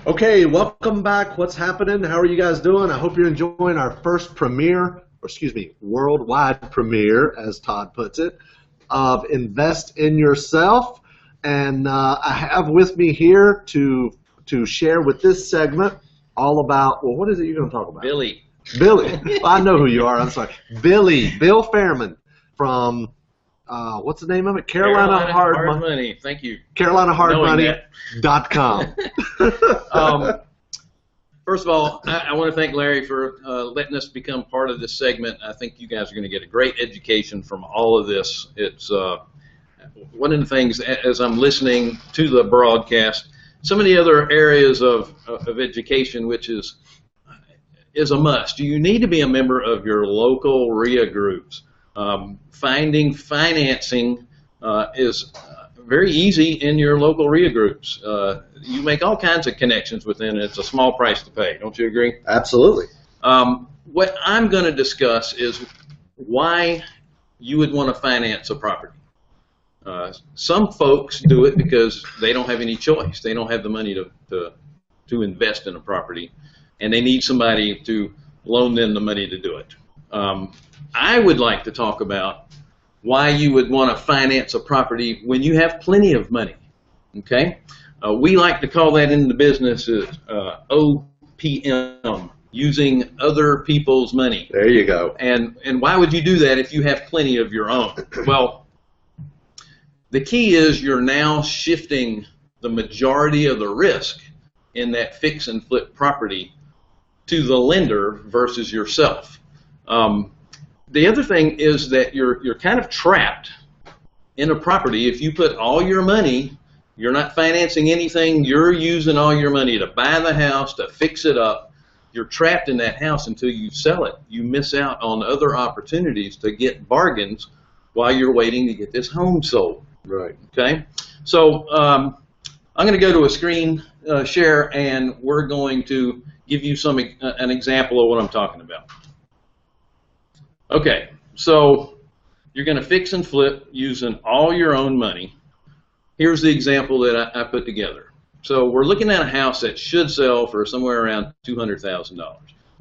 Okay, welcome back. What's happening? How are you guys doing? I hope you're enjoying our first premiere, or excuse me, worldwide premiere, as Todd puts it, of Invest in Yourself. And I have with me here to share with this segment all about, well, what is it you're going to talk about? Billy. Billy. Well, I know who you are. I'm sorry. Bill Fairman from, what's the name of it? Carolina Hard Money. Thank you. CarolinaHardMoney.com. First of all, I want to thank Larry for letting us become part of this segment. I think you guys are going to get a great education from all of this. It's one of the things, as I'm listening to the broadcast, some of the other areas of education, which is a must. You need to be a member of your local RIA groups. Finding financing is very easy in your local RIA groups. You make all kinds of connections within it. It's a small price to pay. Don't you agree? Absolutely. What I'm going to discuss is why you would want to finance a property. Some folks do it because they don't have any choice. They don't have the money to invest in a property, and they need somebody to loan them the money to do it. I would like to talk about why you would want to finance a property when you have plenty of money. Okay? We like to call that in the business OPM, using other people's money. There you go. And why would you do that if you have plenty of your own? Well, the key is you're now shifting the majority of the risk in that fix and flip property to the lender versus yourself. The other thing is that you're kind of trapped in a property. If you put all your money, you're not financing anything, you're using all your money to buy the house, to fix it up, you're trapped in that house until you sell it. You miss out on other opportunities to get bargains while you're waiting to get this home sold. Right. Okay? So I'm going to go to a screen share, and we're going to give you an example of what I'm talking about. Okay, so you're going to fix and flip using all your own money. Here's the example that I put together. So we're looking at a house that should sell for somewhere around $200,000.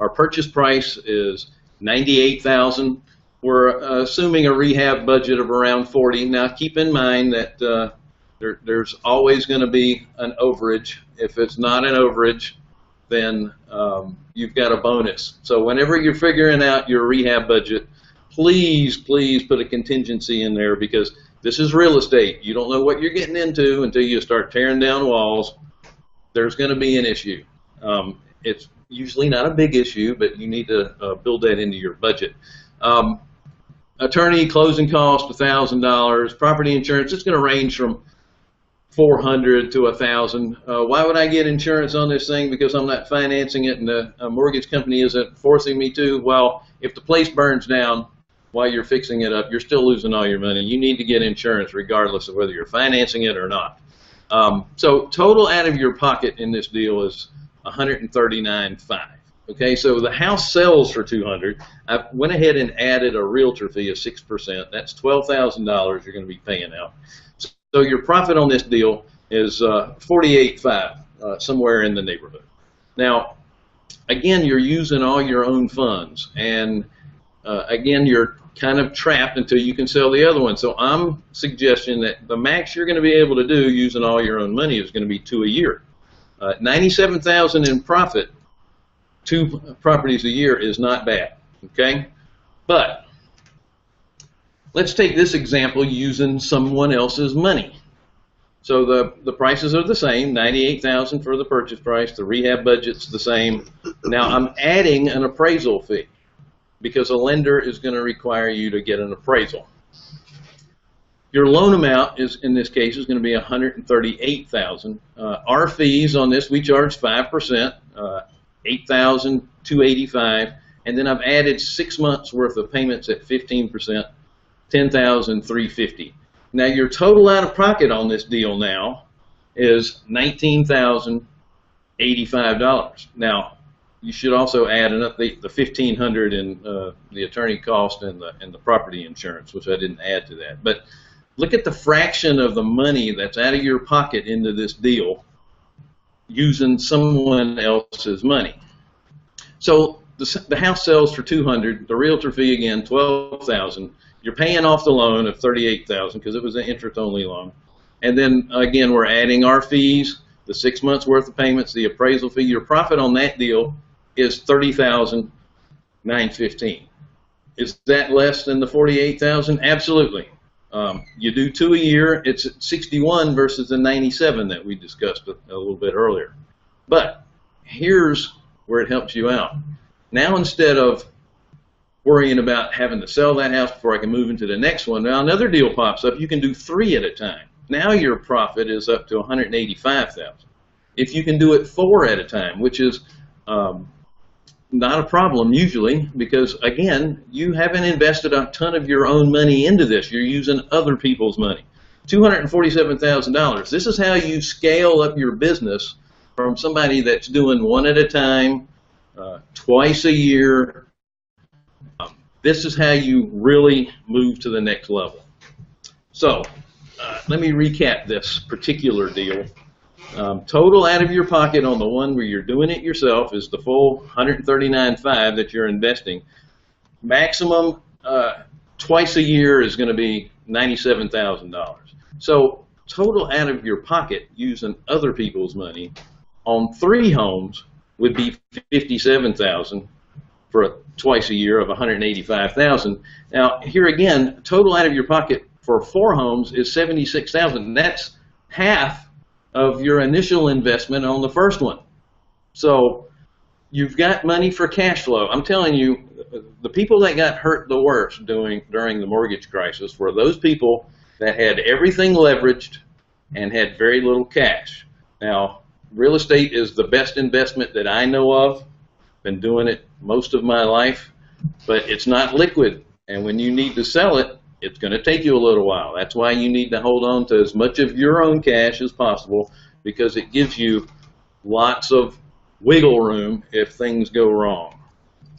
Our purchase price is $98,000. We're assuming a rehab budget of around $40,000. Now keep in mind that there's always going to be an overage. If it's not an overage, then you've got a bonus. So whenever you're figuring out your rehab budget, please put a contingency in there, because this is real estate. You don't know what you're getting into until you start tearing down walls. There's going to be an issue. It's usually not a big issue, but you need to build that into your budget. Attorney closing cost, $1,000. Property insurance, it's going to range from $400 to $1,000. Why would I get insurance on this thing? Because I'm not financing it, and the mortgage company isn't forcing me to. Well, if the place burns down while you're fixing it up, you're still losing all your money. You need to get insurance regardless of whether you're financing it or not. So total out of your pocket in this deal is $139,500. Okay, so the house sells for $200,000. I went ahead and added a realtor fee of 6%. That's $12,000 you're going to be paying out. So your profit on this deal is $48,500, somewhere in the neighborhood. Now, again, you're using all your own funds, and again, you're kind of trapped until you can sell the other one. So I'm suggesting that the max you're going to be able to do using all your own money is going to be $2 a year. $97,000 in profit, 2 properties a year is not bad. Okay, but let's take this example using someone else's money. So the prices are the same, $98,000 for the purchase price. The rehab budget's the same. Now I'm adding an appraisal fee because a lender is going to require you to get an appraisal. Your loan amount is, in this case, is going to be $138,000. Our fees on this, we charge 5%, $8,285, and then I've added 6 months worth of payments at 15%, $10,350. Now your total out of pocket on this deal now is $19,085. Now you should also add enough the $1,500 in the attorney cost and the property insurance, which I didn't add to that. But look at the fraction of the money that's out of your pocket into this deal using someone else's money. So the house sells for $200. The realtor fee again $12,000. You're paying off the loan of $38,000 because it was an interest-only loan. And then again, we're adding our fees, the 6 months worth of payments, the appraisal fee. Your profit on that deal is $30,915. Is that less than the $48,000? Absolutely. You do 2 a year, it's at 61 versus the 97 that we discussed a little bit earlier. But here's where it helps you out. Now instead of worrying about having to sell that house before I can move into the next one, now another deal pops up, you can do 3 at a time. Now your profit is up to $185,000. If you can do it 4 at a time, which is not a problem usually, because again, you haven't invested a ton of your own money into this. You're using other people's money. $247,000. This is how you scale up your business from somebody that's doing 1 at a time, twice a year. This is how you really move to the next level. So let me recap this particular deal. Total out of your pocket on the one where you're doing it yourself is the full $139,500 that you're investing. Maximum twice a year is going to be $97,000. So total out of your pocket using other people's money on 3 homes would be $57,000 for twice a year of $185,000. Now here again, total out of your pocket for 4 homes is $76,000. That's half of your initial investment on the first one. So you've got money for cash flow. I'm telling you, the people that got hurt the worst during the mortgage crisis were those people that had everything leveraged and had very little cash. Now, real estate is the best investment that I know of. Been doing it most of my life, but it's not liquid. And when you need to sell it, it's going to take you a little while. That's why you need to hold on to as much of your own cash as possible, because it gives you lots of wiggle room if things go wrong.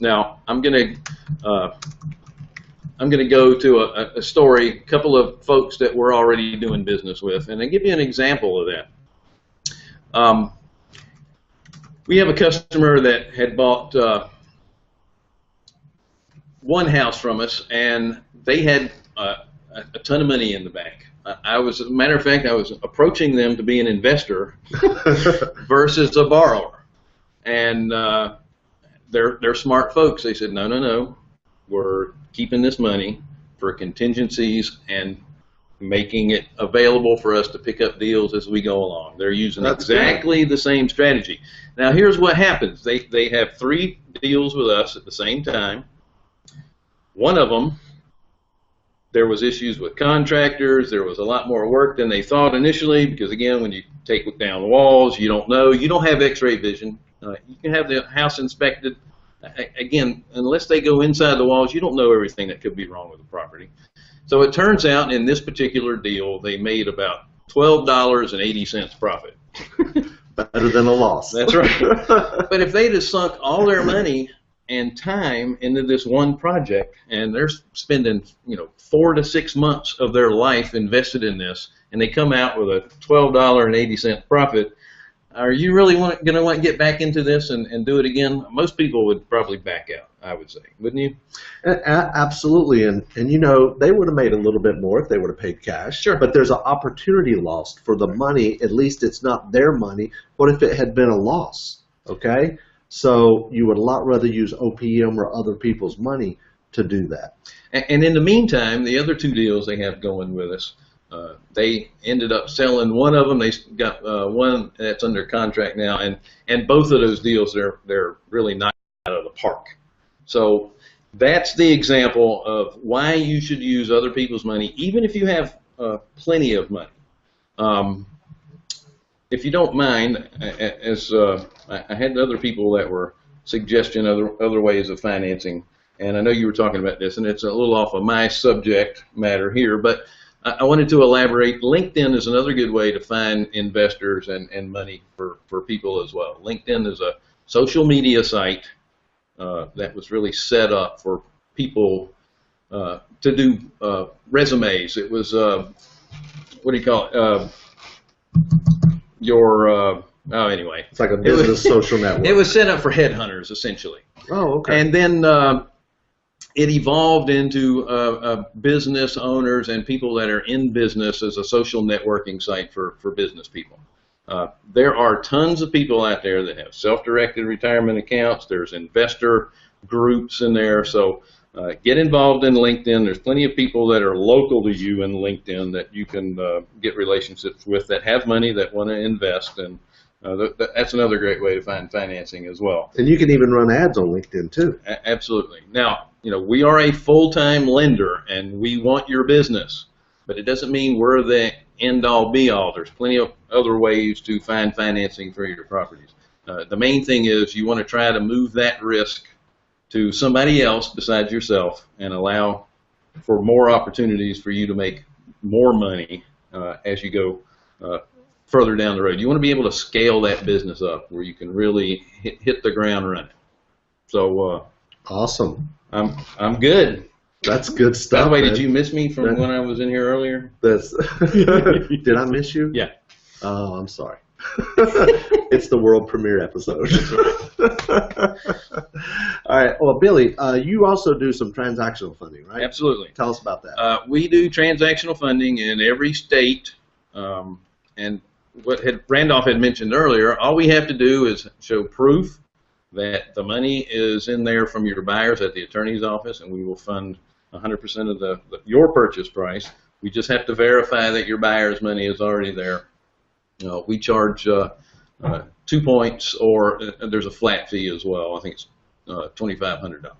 Now, I'm going to go to a story, a couple of folks that we're already doing business with, and I'll give you an example of that. We have a customer that had bought one house from us, and they had a ton of money in the bank. As a matter of fact, I was approaching them to be an investor versus a borrower. And they're smart folks. They said, no, we're keeping this money for contingencies and making it available for us to pick up deals as we go along. They're using exactly the same strategy. Now, here's what happens. They have 3 deals with us at the same time. One of them, there was issues with contractors. There was a lot more work than they thought initially, because again, when you take down the walls, you don't know. You don't have x-ray vision. You can have the house inspected. Again, unless they go inside the walls, you don't know everything that could be wrong with the property. So it turns out in this particular deal, they made about $12.80 profit. Better than a loss. That's right. But if they'd have sunk all their money and time into this one project, and they're spending 4 to 6 months of their life invested in this, and they come out with a $12.80 profit, are you really going to want to get back into this and do it again? Most people would probably back out, I would say, wouldn't you? Absolutely, and they would have made a little bit more if they would have paid cash. Sure. But there's an opportunity lost for the money. At least it's not their money. What if it had been a loss? Okay, so you would a lot rather use OPM or other people's money to do that. And in the meantime, the other 2 deals they have going with us, they ended up selling one of them. They got one that's under contract now, and both of those deals they're really knocked out of the park. So that's the example of why you should use other people's money, even if you have plenty of money. If you don't mind, as I had other people that were suggesting other ways of financing, and I know you were talking about this, and it's a little off of my subject matter here, but I wanted to elaborate. LinkedIn is another good way to find investors and money for people as well. LinkedIn is a social media site that was really set up for people to do resumes. It was, what do you call it, your Anyway. It's like a business social network. It was set up for headhunters, essentially. Oh, okay. And then it evolved into business owners and people that are in business as a social networking site for business people. There are tons of people out there that have self-directed retirement accounts. There's investor groups in there. So get involved in LinkedIn. There's plenty of people that are local to you in LinkedIn that you can get relationships with that have money that want to invest. And that's another great way to find financing as well. And you can even run ads on LinkedIn too. Absolutely. Now, we are a full-time lender and we want your business, but it doesn't mean we're the end-all be-all. There's plenty of other ways to find financing for your properties. The main thing is you want to try to move that risk to somebody else besides yourself and allow for more opportunities for you to make more money as you go further down the road. You want to be able to scale that business up where you can really hit the ground running. So awesome. I'm good. That's good stuff. By the way, man. Did you miss me from when I was in here earlier? Did I miss you? Yeah. Oh, I'm sorry. It's the world premiere episode. All right. Well, Billy, you also do some transactional funding, right? Absolutely. Tell us about that. We do transactional funding in every state, and what Randolph had mentioned earlier, all we have to do is show proof that the money is in there from your buyers at the attorney's office, and we will fund 100% of your purchase price. We just have to verify that your buyer's money is already there. We charge 2 points, or there's a flat fee as well. I think it's $2,500.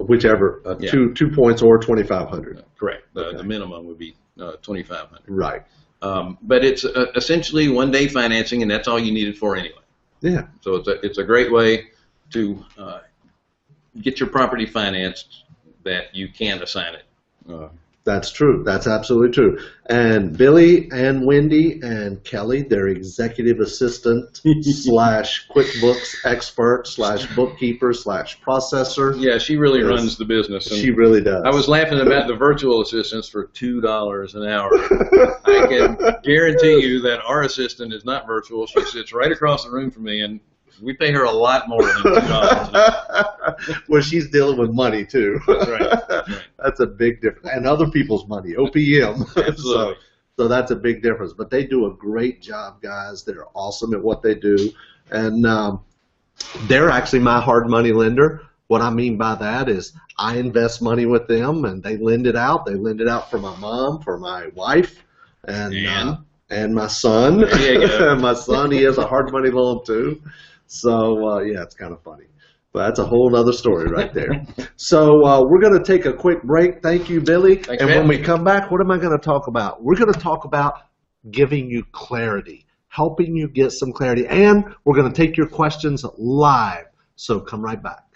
Whichever, Yeah. 2 points or 2,500. Correct. Okay. The minimum would be $2,500. Right. But it's essentially one-day financing, and that's all you need it for anyway. Yeah. So it's a great way to get your property financed that you can assign it. That's true. That's absolutely true. And Billy and Wendy and Kelly, their executive assistant slash QuickBooks expert slash bookkeeper slash processor. Yeah, she really runs the business. And she really does. I was laughing about the virtual assistants for $2 an hour. I can guarantee you that our assistant is not virtual. She sits right across the room from me, and we pay her a lot more than $2 an hour. Well, she's dealing with money too. That's right. That's right. That's a big difference. And other people's money, OPM. Absolutely. So that's a big difference. But they do a great job, guys. They're awesome at what they do. And they're actually my hard money lender. What I mean by that is I invest money with them, and they lend it out. They lend it out for my mom, for my wife, and my son. There you go. My son, he has a hard money loan too. So, yeah, it's kind of funny. But that's a whole other story right there. So we're going to take a quick break. Thank you, Billy. Thanks, and man. when we come back, what am I going to talk about? We're going to talk about giving you clarity, helping you get some clarity. And we're going to take your questions live. So come right back.